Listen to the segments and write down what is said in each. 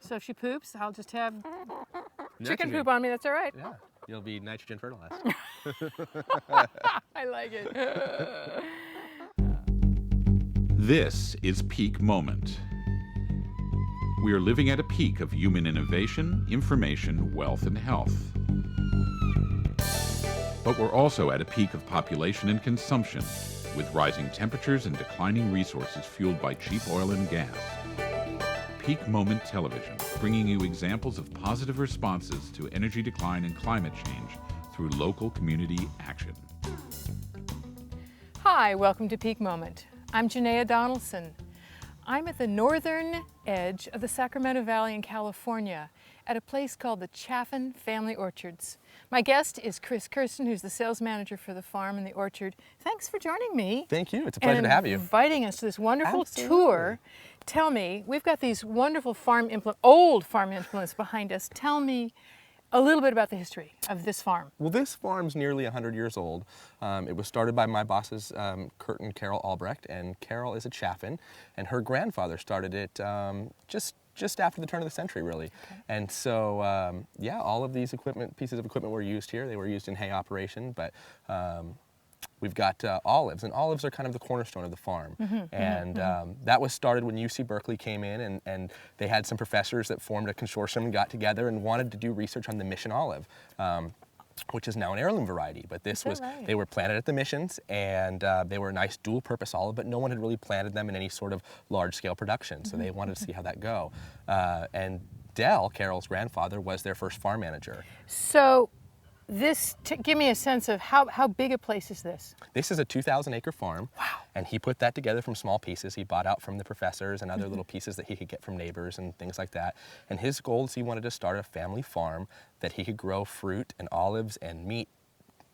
So if she poops, I'll just have chicken Nitrogen. poop on me. That's all right. Yeah, you'll be nitrogen fertilized. I like it. This is Peak Moment. We are living at a peak of human innovation, information, wealth, and health. But we're also at a peak of population and consumption, with rising temperatures and declining resources fueled by cheap oil and gas. Peak Moment Television, bringing you examples of positive responses to energy decline and climate change through local community action. Hi, welcome to Peak Moment. I'm Janaea Donaldson. I'm at the northern edge of the Sacramento Valley in California at a place called the Chaffin Family Orchards. My guest is Chris Kirsten, who's the sales manager for the farm and the orchard. Thanks for joining me. Thank you. It's a pleasure to have you. Inviting us to this wonderful Absolutely. tour. Tell me, we've got these wonderful old farm implements behind us. Tell me a little bit about the history of this farm. Well, this farm's nearly 100 years old. It was started by my bosses, Kurt and Carol Albrecht, and Carol is a Chaffin, and her grandfather started it just after the turn of the century, really. Okay. And so, yeah, all of these pieces of equipment were used here. They were used in hay operation, but we've got olives, and olives are kind of the cornerstone of the farm. That was started when UC Berkeley came in, and they had some professors that formed a consortium and got together and wanted to do research on the mission olive, which is now an heirloom variety. But this was, right? They were planted at the missions, and they were a nice dual-purpose olive, but no one had really planted them in any sort of large-scale production, so they wanted to see how that go. And Dell, Carol's grandfather, was their first farm manager. So, give me a sense of how big a place is this? This is a 2,000-acre farm. Wow. And he put that together from small pieces. He bought out from the professors and other little pieces that he could get from neighbors and things like that. And his goal is he wanted to start a family farm that he could grow fruit and olives and meat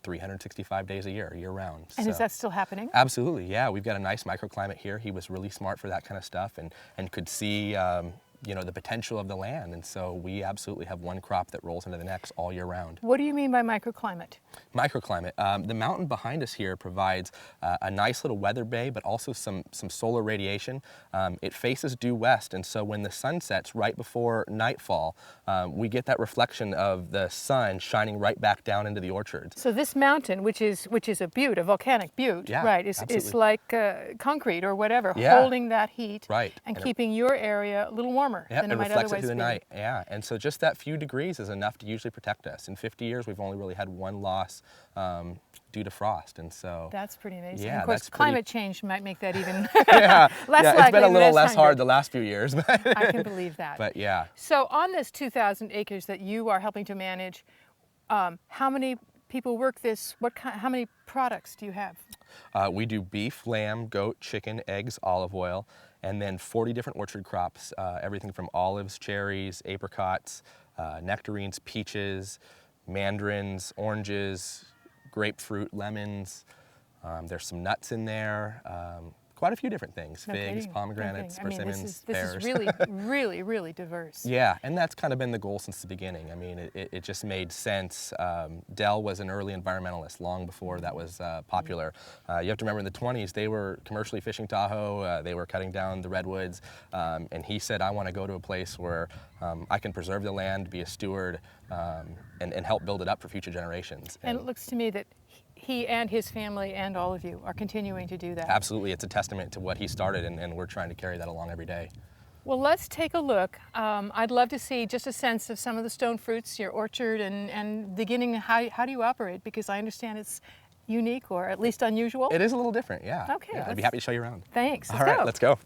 365 days a year round. And is that still happening? Absolutely, yeah. We've got a nice microclimate here. He was really smart for that kind of stuff and could see the potential of the land, and so we absolutely have one crop that rolls into the next all year round. What do you mean by microclimate? Microclimate. The mountain behind us here provides a nice little weather bay, but also some solar radiation. It faces due west, and so when the sun sets right before nightfall, we get that reflection of the sun shining right back down into the orchards. So this mountain, which is a butte, a volcanic butte, yeah, right, is like concrete or whatever, yeah. holding that heat, right, and keeping your area a little warmer. Yep, than it might reflects it otherwise through the be. night, yeah. And so just that few degrees is enough to usually protect us. In 50 years, we've only really had one loss due to frost, and so... That's pretty amazing. Yeah, of course, climate change might make that even yeah, less yeah, likely. It's been a little less hard the last few years. I can believe that. But yeah. So on this 2,000 acres that you are helping to manage, how many people work this? How many products do you have? We do beef, lamb, goat, chicken, eggs, olive oil, and then 40 different orchard crops, everything from olives, cherries, apricots, nectarines, peaches, mandarins, oranges, grapefruit, lemons. There's some nuts in there. Quite a few different things, figs, pomegranates, persimmons, pears. This is really, really, really diverse. Yeah, and that's kind of been the goal since the beginning. I mean, it just made sense. Dell was an early environmentalist long before that was popular. You have to remember in the 20s, they were commercially fishing Tahoe, they were cutting down the redwoods, and he said, I want to go to a place where I can preserve the land, be a steward, and help build it up for future generations. And it looks to me that he and his family and all of you are continuing to do that. Absolutely, it's a testament to what he started, and we're trying to carry that along every day. Well, let's take a look. I'd love to see just a sense of some of the stone fruits, your orchard, and beginning, how do you operate? Because I understand it's unique, or at least unusual. It is a little different, yeah. Okay. Yeah, I'd be happy to show you around. Thanks. All right, let's go.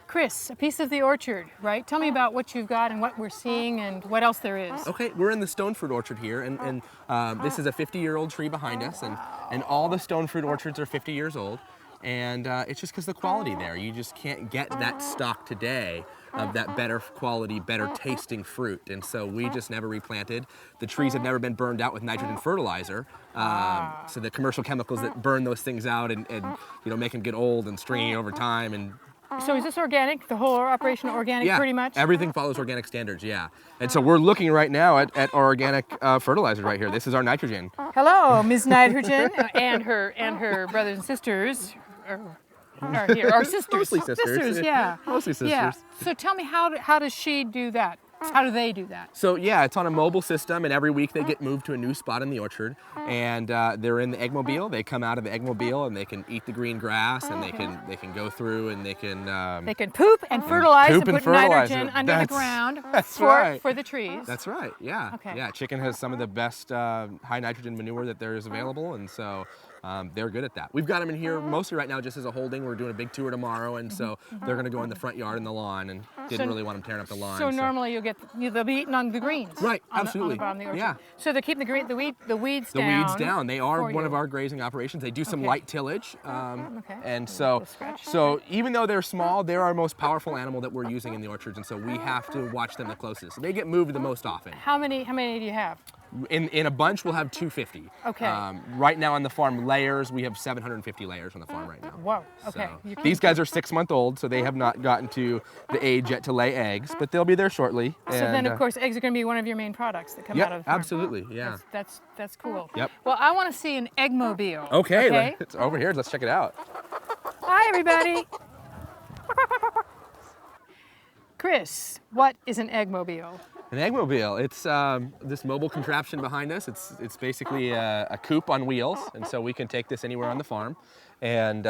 Chris, a piece of the orchard, right? Tell me about what you've got and what we're seeing and what else there is. Okay, we're in the stone fruit orchard here, and this is a 50-year-old tree behind us, and all the stone fruit orchards are 50 years old, and it's just because the quality there. You just can't get that stock today of that better quality, better tasting fruit, and so we just never replanted. The trees have never been burned out with nitrogen fertilizer, so the commercial chemicals that burn those things out and make them get old and stringy over time and So is this organic? The whole operation organic, Yeah, pretty much? everything follows organic standards, yeah. And so we're looking right now at our organic fertilizer right here. This is our nitrogen. Hello, Ms. Nitrogen, and her brothers and sisters are here. Our sisters. Mostly sisters. Yeah. Mostly sisters. Yeah. So tell me, how does she do that? How do they do that? So yeah, it's on a mobile system, and every week they get moved to a new spot in the orchard, and they're in the eggmobile. They come out of the eggmobile, and they can eat the green grass, and they can go through, and they can poop and fertilize poop and and put fertilize nitrogen it. under the That's- ground that's for right. the trees. That's right. Yeah. Okay. Yeah. Chicken has some of the best high nitrogen manure that there is available, and so they're good at that. We've got them in here mostly right now just as a holding. We're doing a big tour tomorrow, and so they're going to go in the front yard in the lawn, and didn't really want them tearing up the lawn. So normally they'll be eating on the greens. Right, on absolutely. The bottom of the orchard. Yeah. So they're keeping the weeds The down. weeds down. They are for one you. of our grazing operations. They do some Okay. light tillage, Okay. and so Scratch. even though they're small, they're our most powerful animal that we're using in the orchards, and so we have to watch them the closest. They get moved the most often. How many do you have? In a bunch, we'll have 250. Okay. Right now on the farm layers, we have 750 layers on the farm right now. Whoa. Okay. So, these guys are 6-month-old, so they have not gotten to the age yet to lay eggs, but they'll be there shortly. So then, of course, eggs are going to be one of your main products that come Yep, out of the farm. absolutely, yeah. That's cool. Yep. Well, I want to see an eggmobile. Okay, it's over here. Let's check it out. Hi, everybody. Chris, what is an eggmobile? An eggmobile. It's this mobile contraption behind us. It's basically a coop on wheels, and so we can take this anywhere on the farm. And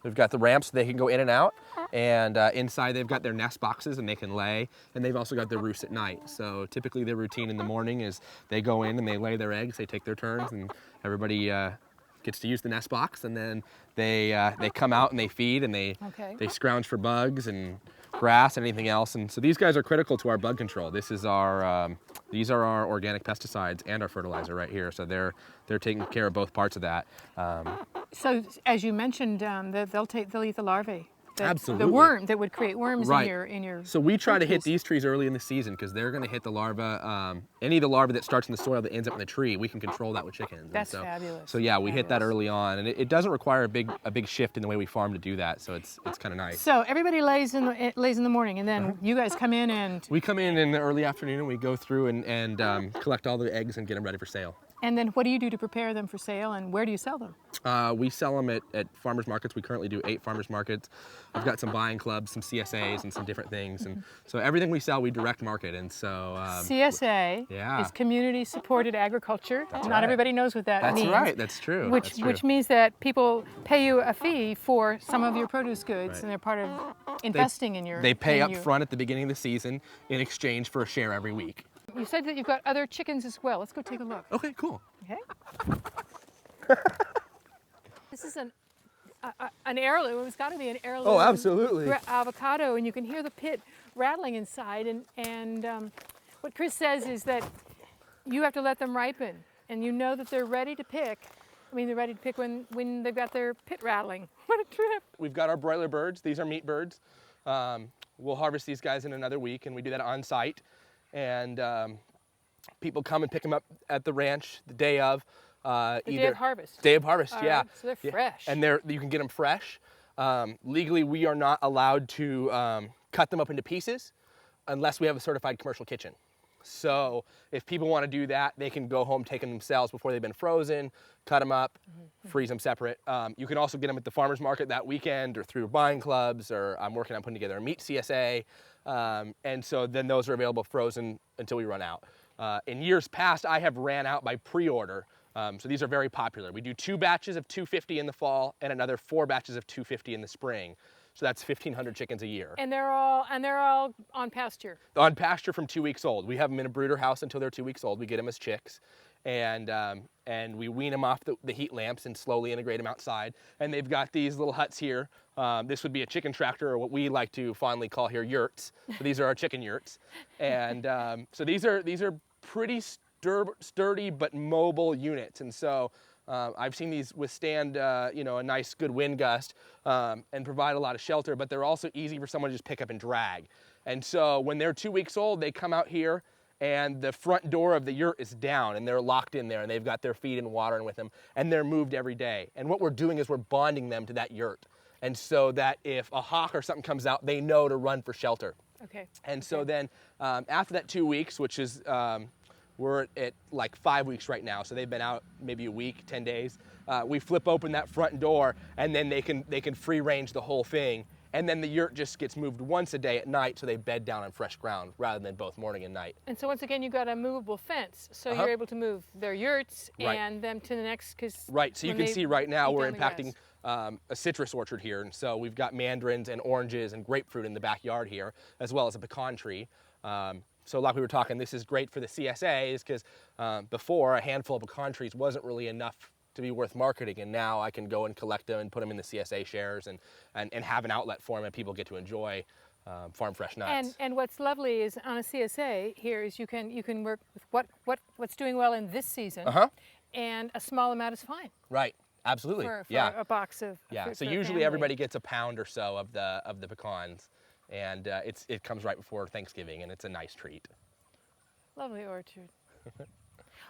we've got the ramps so they can go in and out. And inside they've got their nest boxes and they can lay. And they've also got their roost at night. So typically their routine in the morning is they go in and they lay their eggs. They take their turns, and everybody gets to use the nest box. And then they come out and they feed, and they scrounge for bugs and grass and anything else. And so these guys are critical to our bug control. These are our organic pesticides and our fertilizer right here. So they're taking care of both parts of that. So as you mentioned, they'll eat the larvae. Absolutely. The worm that would create worms Right. in your. So we try to hit these trees early in the season because they're going to hit the larva. Any of the larvae that starts in the soil that ends up in the tree, we can control that with chickens. That's and so, fabulous. So yeah, we hit that early on, and it doesn't require a big shift in the way we farm to do that. So it's kind of nice. So everybody lays in the morning, and then you guys come in and. We come in the early afternoon and we go through and collect all the eggs and get them ready for sale. And then what do you do to prepare them for sale, and where do you sell them? We sell them at farmers markets. We currently do 8 farmers markets. I've got some buying clubs, some CSAs, and some different things. And so everything we sell, we direct market. And so CSA is community supported agriculture. That's Not right. everybody knows what that means. That's right. That's true. Which means that people pay you a fee for some of your produce goods, Right. and they're part of investing in your. They pay up front at the beginning of the season in exchange for a share every week. You said that you've got other chickens as well. Let's go take a look. Okay, cool. Okay. This is an heirloom. It's got to be an heirloom. Oh, absolutely. Avocado, and you can hear the pit rattling inside. And what Chris says is that you have to let them ripen, and you know that they're ready to pick. I mean, they're ready to pick when they've got their pit rattling. What a trip! We've got our broiler birds. These are meat birds. We'll harvest these guys in another week, and we do that on site. And people come and pick them up at the ranch the day of. Day of harvest. Day of harvest, yeah. Right, so they're fresh. And you can get them fresh. Legally, we are not allowed to cut them up into pieces unless we have a certified commercial kitchen. So if people want to do that, they can go home, take them themselves before they've been frozen, cut them up, freeze them separate. You can also get them at the farmer's market that weekend or through buying clubs, or I'm working on putting together a meat CSA. And so then those are available frozen until we run out. In years past, I have ran out by pre-order. So these are very popular. We do 2 batches of 250 in the fall and another 4 batches of 250 in the spring. So that's 1,500 chickens a year. And they're all on pasture. On pasture from 2 weeks old. We have them in a brooder house until they're 2 weeks old. We get them as chicks, and we wean them off the heat lamps and slowly integrate them outside. And they've got these little huts here. This would be a chicken tractor, or what we like to fondly call here yurts. So these are our chicken yurts, and so these are pretty sturdy but mobile units. And so I've seen these withstand a nice good wind gust and provide a lot of shelter, but they're also easy for someone to just pick up and drag. And so when they're 2 weeks old, they come out here and the front door of the yurt is down and they're locked in there, and they've got their feed and water with them, and they're moved every day. And what we're doing is we're bonding them to that yurt. and so that if a hawk or something comes out, they know to run for shelter. Okay. And so then after that 2 weeks, which is, we're at like 5 weeks right now, so they've been out maybe a week, 10 days, we flip open that front door, and then they can free range the whole thing. And then the yurt just gets moved once a day at night, so they bed down on fresh ground rather than both morning and night. And so once again, you've got a movable fence, so you're able to move their yurts and them to the next. Right, so you can see right now we're impacting a citrus orchard here, and so we've got mandarins and oranges and grapefruit in the backyard here, as well as a pecan tree. So like we were talking, this is great for the CSAs, because before, a handful of pecan trees wasn't really enough to be worth marketing, and now I can go and collect them and put them in the CSA shares and have an outlet for them, and people get to enjoy farm fresh nuts. And what's lovely is on a CSA here is you can work with what's doing well in this season, and a small amount is fine. Right, absolutely. For a box of fruit So for a usually family. everybody gets a pound or so of the pecans, and it comes right before Thanksgiving, and it's a nice treat. Lovely orchard.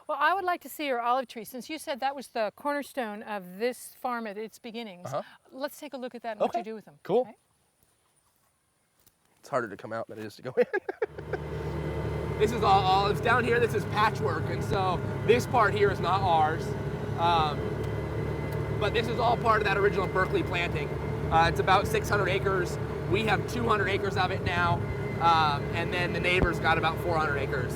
Well, I would like to see your olive tree. Since you said that was the cornerstone of this farm at its beginnings, let's take a look at that and what you do with them. Cool. Okay? It's harder to come out than it is to go in. This is all olives. Down here, this is patchwork, and so this part here is not ours. But this is all part of that original Berkeley planting. It's about 600 acres. We have 200 acres of it now, and then the neighbors got about 400 acres.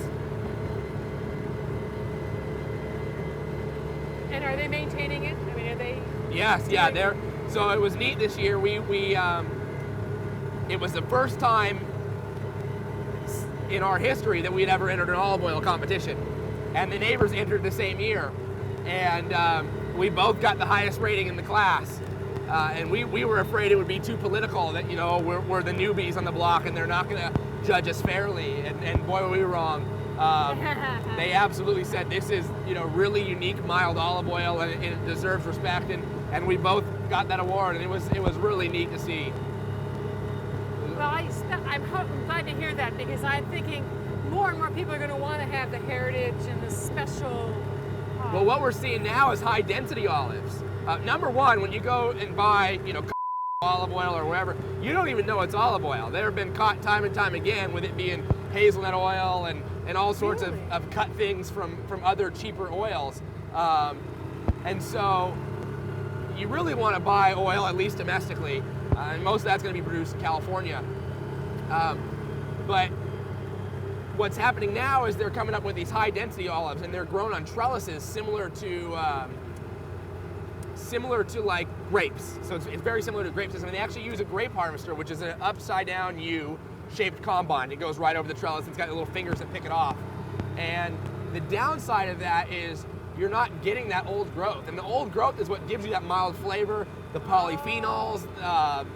And are they maintaining it? I mean, are they? Yes, yeah. So it was neat this year. It was the first time in our history that we'd ever entered an olive oil competition, and the neighbors entered the same year, and we both got the highest rating in the class. And we were afraid it would be too political, that we're the newbies on the block and they're not going to judge us fairly. And boy, were we wrong. They absolutely said this is really unique mild olive oil, and it deserves respect, and we both got that award, and it was really neat to see. Well, I'm glad to hear that, because I'm thinking more and more people are going to want to have the heritage and the special. Well, what we're seeing now is high density olives. Number one, when you go and buy olive oil or wherever, you don't even know it's olive oil. They've been caught time and time again with it being hazelnut oil and all sorts of cut things from other cheaper oils. And so you really want to buy oil, at least domestically, and most of that's going to be produced in California. But what's happening now is they're coming up with these high density olives, and they're grown on trellises similar to like grapes. So it's very similar to grape system. And they actually use a grape harvester, which is an upside down U-shaped combine. It goes right over the trellis. It's got little fingers that pick it off. And the downside of that is you're not getting that old growth. And the old growth is what gives you that mild flavor, the polyphenols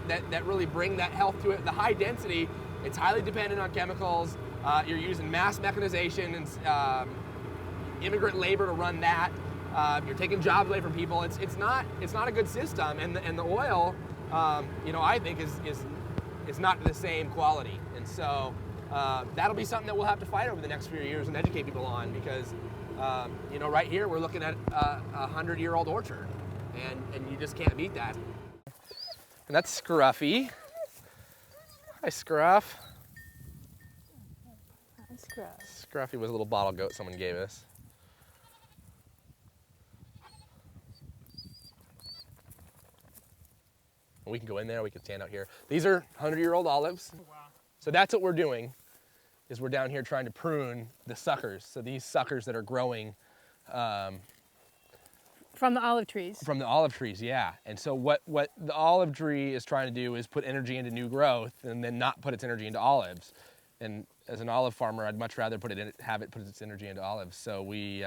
that really bring that health to it. The high density, it's highly dependent on chemicals. You're using mass mechanization and immigrant labor to run that. You're taking jobs away from people. It's not a good system, and the oil, I think is not the same quality, and so that'll be something that we'll have to fight over the next few years and educate people on, because right here we're looking at a 100-year-old orchard, and you just can't beat that. And that's Scruffy. Hi, Scruff. Scruffy was a little bottle goat someone gave us. We can go in there, we can stand out here. These are 100-year-old olives. Oh, wow. So that's what we're doing, is we're down here trying to prune the suckers. So these suckers that are growing. From the olive trees? From the olive trees, yeah. And so what the olive tree is trying to do is put energy into new growth and then not put its energy into olives. And as an olive farmer, I'd much rather have it put its energy into olives. So we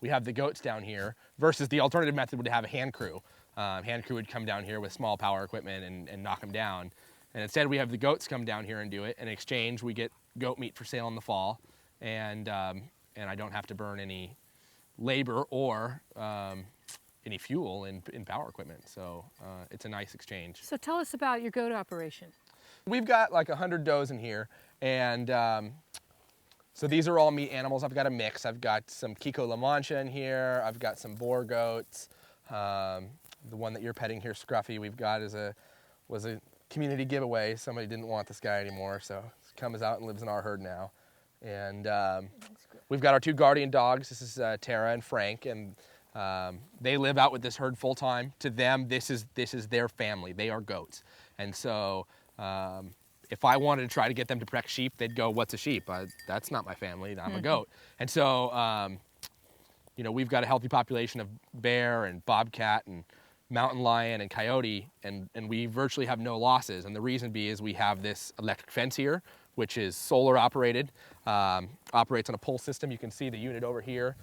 have the goats down here, versus the alternative method would have a hand crew. Hand crew would come down here with small power equipment and knock them down. And instead we have the goats come down here and do it. In exchange, we get goat meat for sale in the fall, and I don't have to burn any labor or any fuel in power equipment. So it's a nice exchange. So tell us about your goat operation. We've got like 100 does in here, and so these are all meat animals. I've got a mix. I've got some Kiko La Mancha in here. I've got some boar goats. The one that you're petting here, Scruffy, we've got is a was a community giveaway. Somebody didn't want this guy anymore, so he comes out and lives in our herd now. And we've got our 2 guardian dogs. This is Tara and Frank, and they live out with this herd full time. To them, this is their family. They are goats. And so if I wanted to try to get them to protect sheep, they'd go, "What's a sheep? That's not my family. I'm a goat." And so, you know, we've got a healthy population of bear and bobcat and mountain lion and coyote, and we virtually have no losses. And the reason is we have this electric fence here, which is solar operated, operates on a pull system. You can see the unit over here,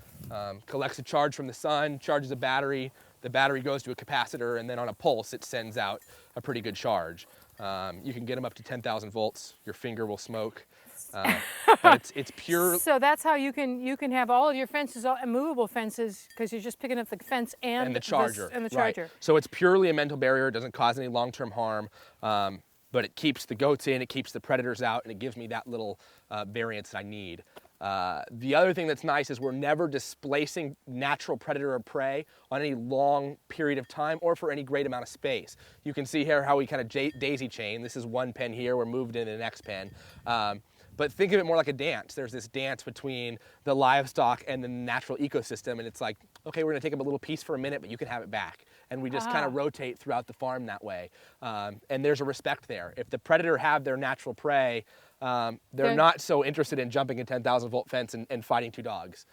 collects a charge from the sun, charges a battery. The battery goes to a capacitor, and then on a pulse, it sends out a pretty good charge. You can get them up to 10,000 volts. Your finger will smoke. But it's pure. So that's how you can have all of your fences, movable fences, because you're just picking up the fence and the charger. Right. So it's purely a mental barrier. It doesn't cause any long-term harm, but it keeps the goats in, it keeps the predators out, and it gives me that little variance that I need. The other thing that's nice is we're never displacing natural predator or prey on any long period of time or for any great amount of space. You can see here how we kind of daisy chain. This is one pen here, we're moved into the next pen. But think of it more like a dance. There's this dance between the livestock and the natural ecosystem, and it's like, okay, we're gonna take up a little piece for a minute, but you can have it back. And we just kind of rotate throughout the farm that way. And there's a respect there. If the predator have their natural prey, they're not so interested in jumping a 10,000 volt fence and fighting 2 dogs.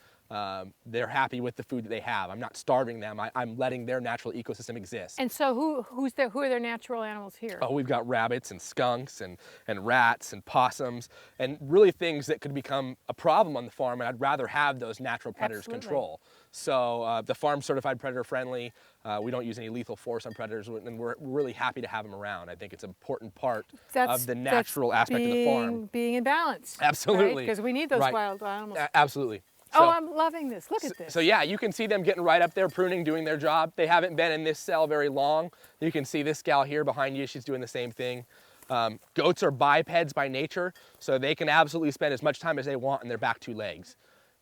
They're happy with the food that they have. I'm not starving them. I'm letting their natural ecosystem exist. And so who are their natural animals here? Oh, we've got rabbits and skunks and rats and possums and really things that could become a problem on the farm, and I'd rather have those natural predators control. So the farm's certified predator friendly. We don't use any lethal force on predators, and we're really happy to have them around. I think it's an important part of the natural aspect of the farm. Being in balance. Absolutely. Because we need those wild animals. Absolutely. So, I'm loving this. Look at this. So yeah, you can see them getting right up there, pruning, doing their job. They haven't been in this cell very long. You can see this gal here behind you. She's doing the same thing. Goats are bipeds by nature, so they can absolutely spend as much time as they want on their back 2 legs.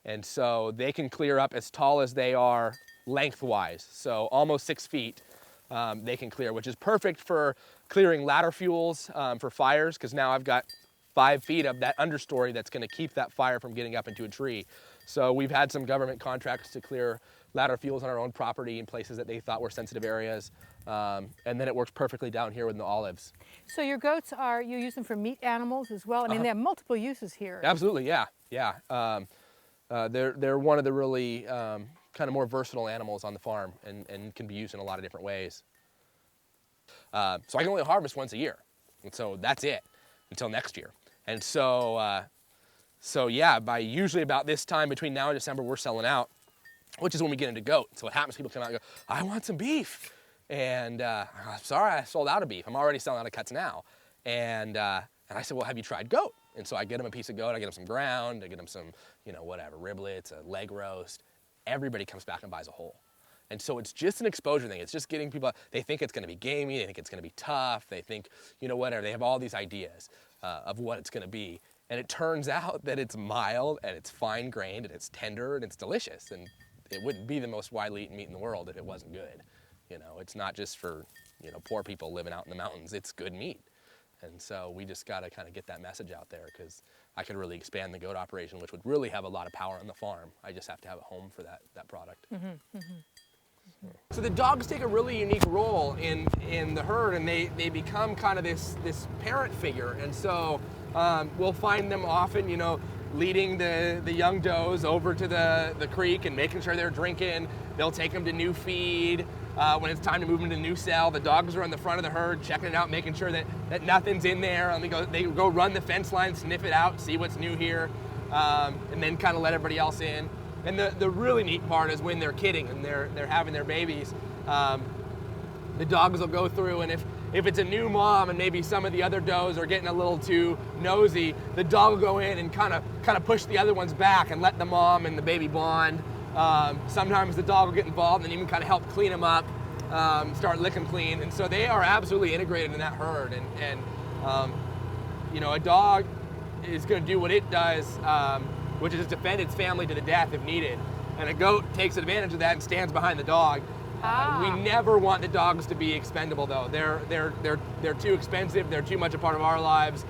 And so they can clear up as tall as they are lengthwise. So almost 6 feet they can clear, which is perfect for clearing ladder fuels for fires, because now I've got 5 feet of that understory that's going to keep that fire from getting up into a tree. So we've had some government contracts to clear ladder fuels on our own property in places that they thought were sensitive areas. And then it works perfectly down here with the olives. So your goats you use them for meat animals as well? I mean, they have multiple uses here. Absolutely, yeah. They're one of the really kind of more versatile animals on the farm and can be used in a lot of different ways. So I can only harvest once a year. And so that's it until next year. And so yeah, by usually about this time between now and December, we're selling out, which is when we get into goat. So what happens, people come out and go, "I want some beef." And I'm sorry, I sold out of beef. I'm already selling out of cuts now. And I said, "Well, have you tried goat?" And so I get them a piece of goat, I get them some ground, I get them some, whatever, riblets, a leg roast. Everybody comes back and buys a whole. And so it's just an exposure thing. It's just getting people, they think it's gonna be gamey, they think it's gonna be tough, they think, whatever, they have all these ideas of what it's gonna be. And it turns out that it's mild and it's fine grained and it's tender and it's delicious. And it wouldn't be the most widely eaten meat in the world if it wasn't good. It's not just for, poor people living out in the mountains, it's good meat. And so we just gotta kind of get that message out there, because I could really expand the goat operation, which would really have a lot of power on the farm. I just have to have a home for that product. So the dogs take a really unique role in the herd, and they become kind of this parent figure. And so we'll find them often, leading the young does over to the creek and making sure they're drinking. They'll take them to new feed. When it's time to move them to new cell, the dogs are in the front of the herd, checking it out, making sure that nothing's in there. And they go run the fence line, sniff it out, see what's new here, and then kind of let everybody else in. And the really neat part is when they're kidding and they're having their babies, the dogs will go through, and if it's a new mom and maybe some of the other does are getting a little too nosy, the dog will go in and kind of push the other ones back and let the mom and the baby bond. Sometimes the dog will get involved and even kind of help clean them up, start licking clean. And so they are absolutely integrated in that herd. And a dog is going to do what it does, which is defend its family to the death if needed. And a goat takes advantage of that and stands behind the dog. We never want the dogs to be expendable, though. They're too expensive. They're too much a part of our lives.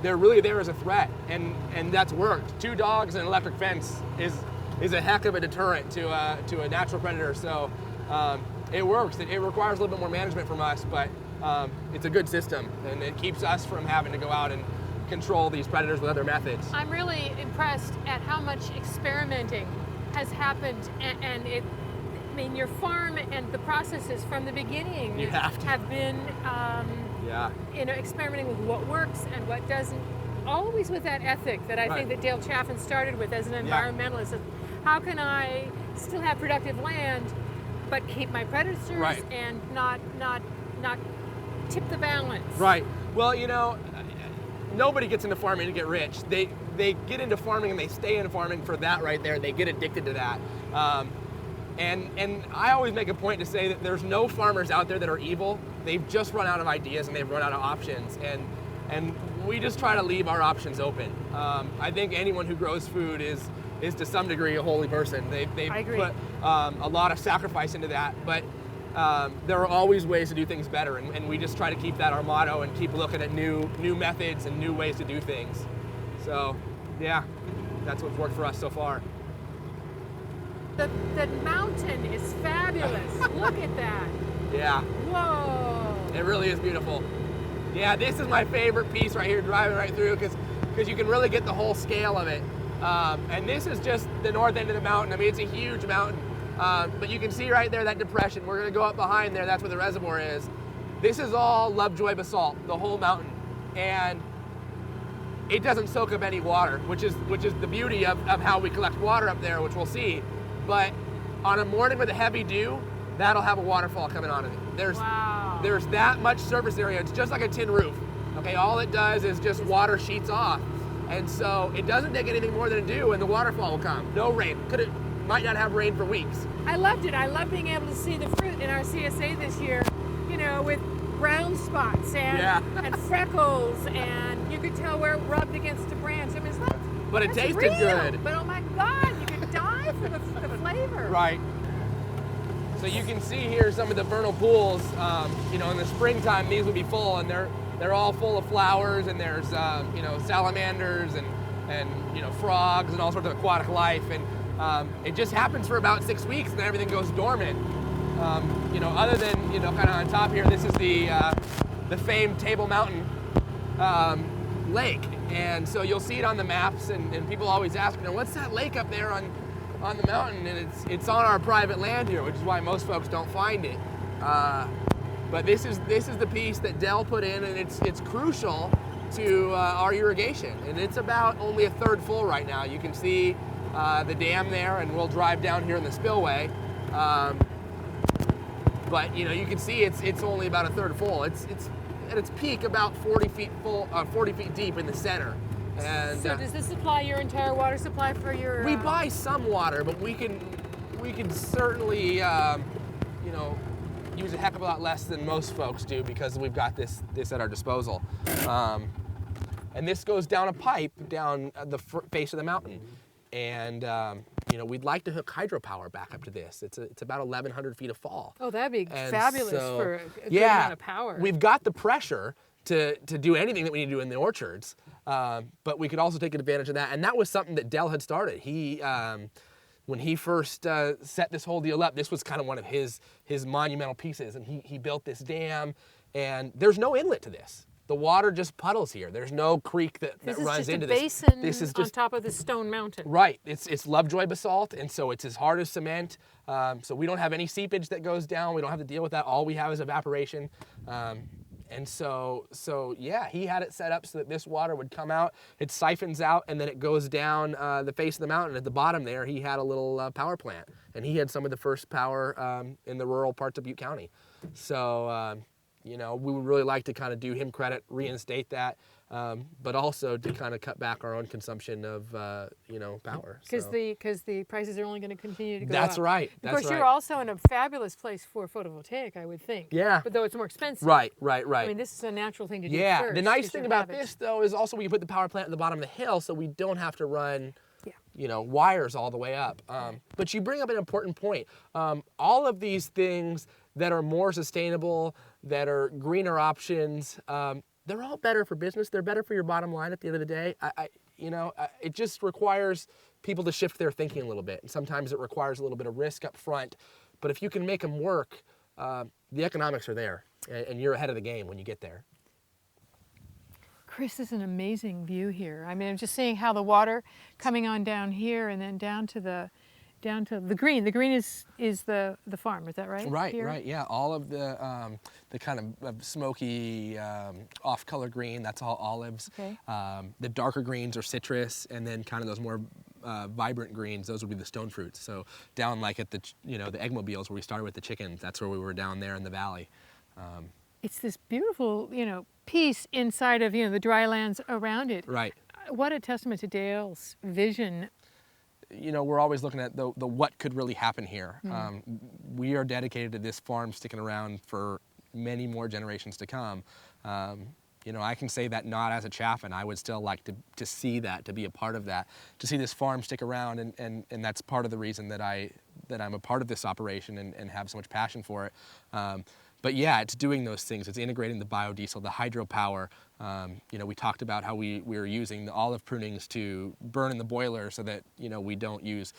They're really there as a threat, and that's worked. 2 dogs and an electric fence is a heck of a deterrent to a natural predator. So it works. It requires a little bit more management from us, but it's a good system, and it keeps us from having to go out and control these predators with other methods. I'm really impressed at how much experimenting has happened, and I mean, your farm and the processes from the beginning have been, experimenting with what works and what doesn't. Always with that ethic that I think that Dale Chaffin started with as an environmentalist. How can I still have productive land, but keep my predators and not tip the balance? Right. Well, nobody gets into farming to get rich. They get into farming and they stay in farming for that right there. They get addicted to that. And I always make a point to say that there's no farmers out there that are evil. They've just run out of ideas and they've run out of options. And we just try to leave our options open. I think anyone who grows food is to some degree a holy person. They've put a lot of sacrifice into that, but there are always ways to do things better, and we just try to keep that our motto and keep looking at new methods and new ways to do things. So, yeah, that's what's worked for us so far. The mountain is fabulous. Look at that. Yeah. Whoa. It really is beautiful. Yeah, this is my favorite piece right here, driving right through, because you can really get the whole scale of it. And this is just the north end of the mountain. I mean, it's a huge mountain. But you can see right there that depression. We're going to go up behind there. That's where the reservoir is. This is all Lovejoy basalt, the whole mountain. And it doesn't soak up any water, which is the beauty of how we collect water up there, which we'll see. But on a morning with a heavy dew, that'll have a waterfall coming on it. There's that much surface area. It's just like a tin roof. Okay, all it does is just water sheets off. And so it doesn't take anything more than a dew and the waterfall will come. No rain. Might not have rain for weeks. I loved it. I love being able to see the fruit in our CSA this year, with brown spots and freckles, and you could tell where it rubbed against a branch. I mean, but it tasted real. good. But oh my God, you could die for the flavor. Right. So you can see here some of the vernal pools. In the springtime, these would be full, and they're all full of flowers, and there's salamanders and frogs and all sorts of aquatic life, and it just happens for about 6 weeks, and then everything goes dormant. Other than kind of on top here, this is the famed Table Mountain lake, and so you'll see it on the maps, and people always ask, what's that lake up there on the mountain? And it's on our private land here, which is why most folks don't find it. But this is the piece that Dell put in, and it's crucial to our irrigation, and it's about only a third full right now. You can see the dam there, and we'll drive down here in the spillway. But you can see it's only about a third full. It's at its peak about 40 feet deep in the center. And so does this supply your entire water supply for your? We buy some water, but we can certainly use a heck of a lot less than most folks do because we've got this at our disposal. And this goes down a pipe down the face of the mountain. And we'd like to hook hydropower back up to this. It's about 1,100 feet of fall. Oh, that'd be fabulous for a good amount of power. We've got the pressure to do anything that we need to do in the orchards, but we could also take advantage of that. And that was something that Dell had started. When he first set this whole deal up, this was kind of one of his monumental pieces, and he built this dam, and there's no inlet to this. The water just puddles here. There's no creek that runs into this. This is just a basin on top of this stone mountain. Right. It's Lovejoy basalt, and so it's as hard as cement. So we don't have any seepage that goes down. We don't have to deal with that. All we have is evaporation. And so yeah, he had it set up so that this water would come out. It siphons out, and then it goes down the face of the mountain. At the bottom there, he had a little power plant, and he had some of the first power in the rural parts of Butte County. So we would really like to kind of do him credit, reinstate that, but also to kind of cut back our own consumption of power. Because the prices are only going to continue to go up. That's right. Of course, you're also in a fabulous place for photovoltaic, I would think. Yeah. But though it's more expensive. Right. I mean, this is a natural thing to do Yeah. first. The nice thing about this, though, is also we can put the power plant at the bottom of the hill, so we don't have to run wires all the way up. But you bring up an important point. All of these things that are more sustainable, that are greener options, they're all better for business. They're better for your bottom line at the end of the day. It just requires people to shift their thinking a little bit. And sometimes it requires a little bit of risk up front. But if you can make them work, the economics are there. And you're ahead of the game when you get there. Chris, this is an amazing view here. I mean, I'm just seeing how the water coming on down here and then down to the green. The green is the farm, is that right? Right, here? right, yeah. All of the kind of smoky off-color green, that's all olives. Okay. The darker greens are citrus, and then kind of those more vibrant greens, those would be the stone fruits. So down like at the the eggmobiles where we started with the chickens, that's where we were down there in the valley. It's this beautiful, piece inside of, the dry lands around it. Right. What a testament to Dale's vision. We're always looking at the what could really happen here. We are dedicated to this farm sticking around for many more generations to come. I can say that not as a Chaffin. I would still like to see that, to be a part of that, to see this farm stick around, and that's part of the reason that I'm a part of this operation and have so much passion for it. But yeah, it's doing those things. It's integrating the biodiesel, the hydropower. We talked about how we were using the olive prunings to burn in the boiler so that we don't use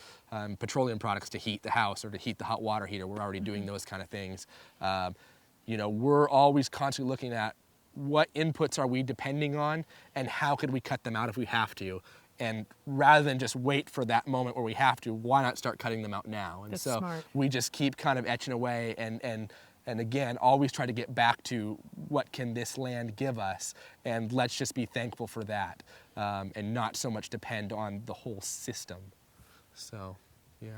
petroleum products to heat the house or to heat the hot water heater. We're already doing those kind of things. We're always constantly looking at what inputs are we depending on and how could we cut them out if we have to. And rather than just wait for that moment where we have to, why not start cutting them out now? And That's so smart. we just keep kind of etching away and again, always try to get back to what can this land give us, and let's just be thankful for that, and not so much depend on the whole system. So, yeah.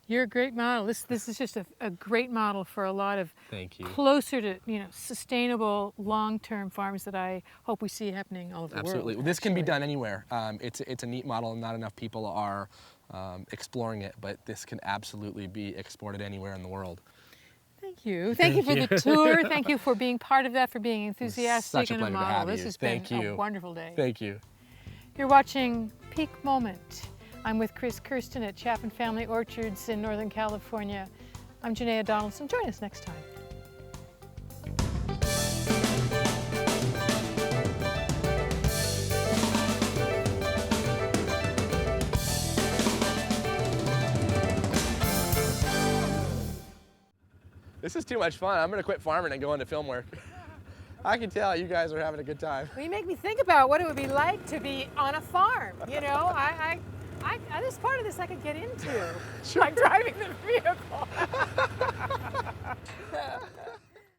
You're a great model. This is just a great model for a lot of Thank you. closer to sustainable long-term farms that I hope we see happening all over the Absolutely. world. Well, this can be actually. done anywhere. It's a neat model, and not enough people are exploring it, but this can absolutely be exported anywhere in the world. Thank you. Thank you for the tour. Thank you for being part of that, for being enthusiastic Such a and a pleasure to model. have This you. has Thank been you. a wonderful day. Thank you. You're watching Peak Moment. I'm with Chris Kirsten at Chaffin Family Orchards in Northern California. I'm Janaea Donaldson. Join us next time. This is too much fun. I'm going to quit farming and go into film work. I can tell you guys are having a good time. Well, you make me think about what it would be like to be on a farm. This part of this I could get into, like driving the vehicle.